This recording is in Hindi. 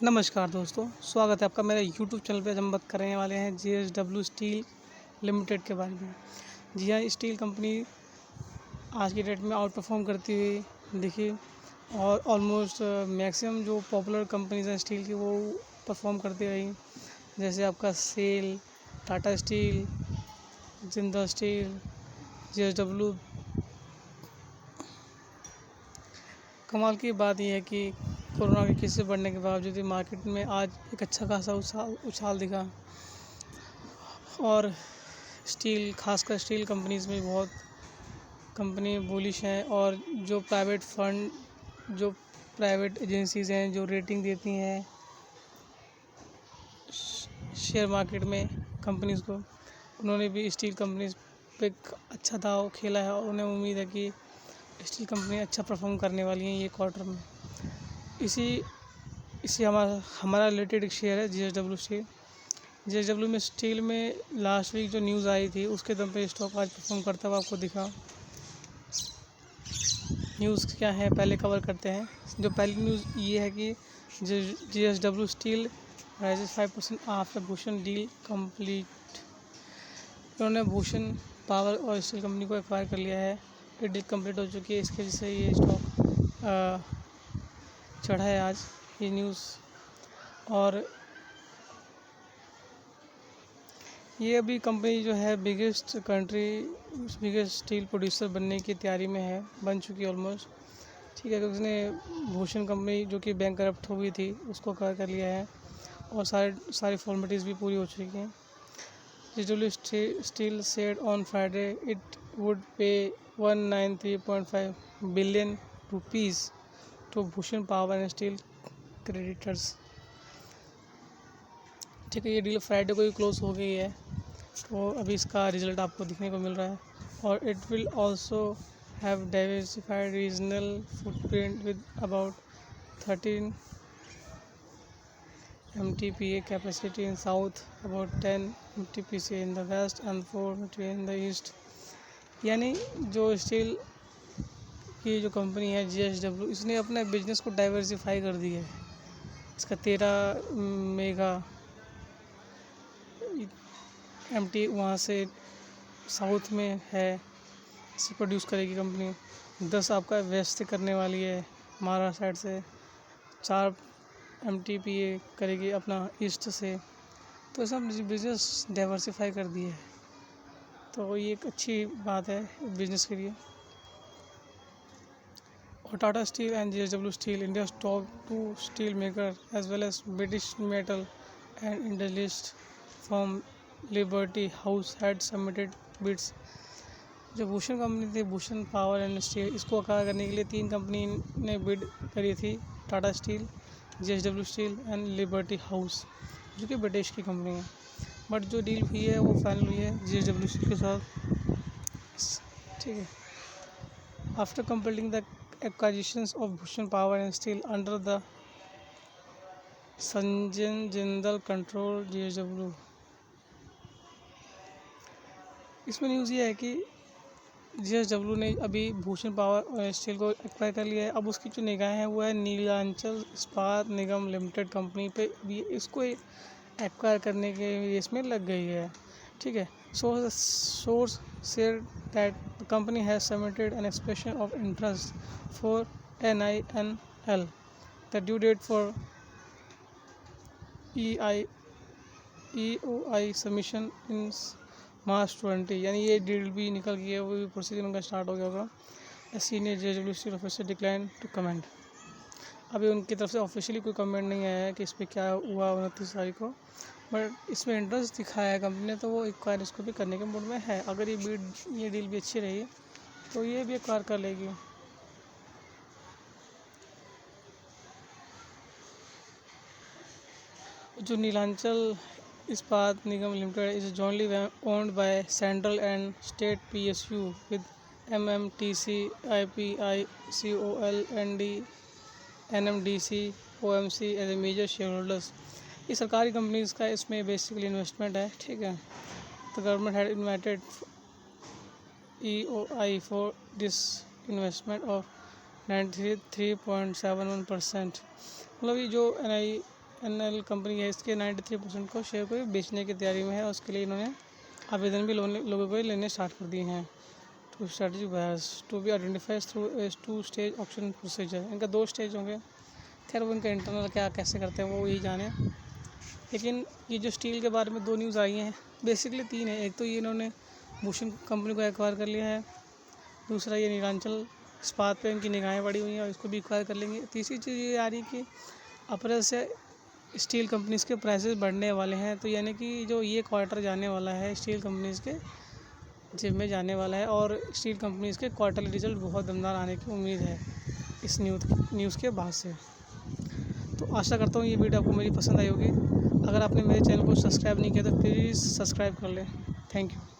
नमस्कार दोस्तों, स्वागत है आपका मेरे यूट्यूब चैनल पे। हम बात करने वाले हैं JSW स्टील लिमिटेड के बारे में। जी हाँ, स्टील कंपनी आज की डेट में आउट परफॉर्म करती हुई दिखी और ऑलमोस्ट मैक्सिमम जो पॉपुलर कंपनीज हैं स्टील की वो परफॉर्म करती रही, जैसे आपका SAIL, Tata steel, Jindal steel, JSW। कमाल की बात यह है कि कोरोना के केसेस बढ़ने के बावजूद भी मार्केट में आज एक अच्छा खासा उछाल दिखा और स्टील, खासकर स्टील कंपनीज में बहुत कंपनी बुलिश हैं। और जो प्राइवेट एजेंसीज़ हैं जो रेटिंग देती हैं शेयर मार्केट में कंपनीज़ को, उन्होंने भी स्टील कंपनीज पे अच्छा दाव खेला है और उन्हें उम्मीद है कि स्टील कंपनी अच्छा परफॉर्म करने वाली हैं ये क्वार्टर में। इसी इसी हमारा रिलेटेड एक शेयर है JSW स्टील। JSW में स्टील में लास्ट वीक जो न्यूज़ आई थी उसके दम पे स्टॉक आज परफॉर्म करता हुआ आपको दिखा। न्यूज़ क्या है पहले कवर करते हैं। जो पहली न्यूज़ ये है कि JSW steel rises 5% after Bhushan deal complete. उन्होंने भूषण पावर और स्टील कंपनी को एक्वायर कर लिया है। ये डील कंप्लीट हो चुकी है, इसकी वजह से ये स्टॉक चढ़ा है आज ये न्यूज़। और ये अभी कंपनी जो है बिगेस्ट स्टील प्रोड्यूसर बनने की तैयारी में है, बन चुकी है ऑलमोस्ट। ठीक है, क्योंकि उसने भूषण कंपनी जो कि बैंक करप्ट हो गई थी उसको कर लिया है और सारी फॉर्मेलिटीज़ भी पूरी हो चुकी हैं। JSW steel said on Friday it would pay 193.5 billion rupees to Bhushan power and steel creditors. ठीक है, ये डील फ्राइडे को ही क्लोज हो गई है, तो अभी इसका रिजल्ट आपको दिखने को मिल रहा है। और it will also have diversified regional footprint with about 13 MTPA capacity in south, about 10 MTPA in the west and 4 MTPA in the east. यानी जो स्टील की जो कंपनी है JSW, इसने अपने बिजनेस को डाइवर्सिफाई कर दी है। इसका 13 मेगा MT वहाँ से साउथ में है, इसे प्रोड्यूस करेगी कंपनी। 10 आपका वेस्ट से करने वाली है महाराष्ट्र साइड से, 4 MTPA करेगी अपना ईस्ट से। तो ऐसा बिजनेस डाइवर्सिफाई कर दी है, तो ये एक अच्छी बात है बिजनेस के लिए। और Tata steel and JSW steel, India's top 2 steel maker as well as British metal and industrialist from Liberty House had submitted bids. जो भूषण कंपनी थी, भूषण पावर एंड स्टील, इसको अक्वायर करने के लिए 3 कंपनी ने बिड करी थी, Tata steel, JSW steel and Liberty House, जो कि ब्रिटिश की कंपनी है। बट जो डील हुई है वो फाइनल हुई है JSW स्टील के साथ। ठीक है, after completing the acquisitions of Bhushan power and Steel under the Sanjay Jindal control JSW। इसमें न्यूज़ ये है कि JSW ने अभी भूषण पावर और स्टील को एक्वायर कर लिया है। अब उसकी जो निगाहें हैं वो है नीलांचल इस्पात निगम लिमिटेड कंपनी पे, अभी इसको एक्वायर करने के रेस में लग गई है। ठीक है, source said that the company has submitted an expression of interest for NINL। The due date for EOI submission in March 20। यानी ये डील भी निकल गई है, वो भी प्रोसीजर उनका स्टार्ट हो गया होगा। Senior JSW steel officer decline to comment. अभी उनकी तरफ से ऑफिशियली कोई कमेंट नहीं आया है कि इस पर क्या हुआ 29 तारीख को, बट इसमें इंटरेस्ट दिखाया है कंपनी ने, तो वो एक्वायर इसको भी करने के मूड में है। अगर ये डील भी अच्छी रही तो ये भी एक्वायर कर लेगी। जो Neelachal Ispat Nigam Limited is jointly owned by central and state PSU with MMTC, IPI, COL, ND, NMDC, OMC as a major shareholders। ये सरकारी कंपनीज का इसमें बेसिकली इन्वेस्टमेंट है। ठीक है, the government had invited EOI for this investment of 93.71%। मतलब ये जो एन एल कंपनी है, इसके 93% को शेयर को बेचने की तैयारी में है, और उसके लिए इन्होंने आवेदन भी लोगों को लेने स्टार्ट कर दिए हैं। Two strategy buyers to be identified through a 2 stage option procedure. इनका 2 स्टेज होंगे, खैर वो इनका इंटरनल क्या कैसे करते हैं वो यही जाने। लेकिन ये जो स्टील के बारे में 2 न्यूज़ आई हैं, बेसिकली 3 है। एक तो ये इन्होंने भूषण कंपनी को एक्वायर कर लिया है, दूसरा ये नीलांचल इस्पात पे इनकी निगाहें पड़ी हुई हैं और इसको भी एक्वायर कर लेंगे। तीसरी चीज़ ये आ रही है कि अप्रैल से स्टील कंपनीज़ के प्राइसेस बढ़ने वाले हैं, तो यानी कि जो ये क्वार्टर जाने वाला है स्टील कंपनीज़ के जेब में जाने वाला है, और स्टील कंपनीज़ के क्वार्टरली रिजल्ट बहुत दमदार आने की उम्मीद है इस न्यूज़ के बाद से। तो आशा करता हूँ ये वीडियो आपको मेरी पसंद आई होगी। अगर आपने मेरे चैनल को सब्सक्राइब नहीं किया तो प्लीज़ सब्सक्राइब कर लें। Thank you.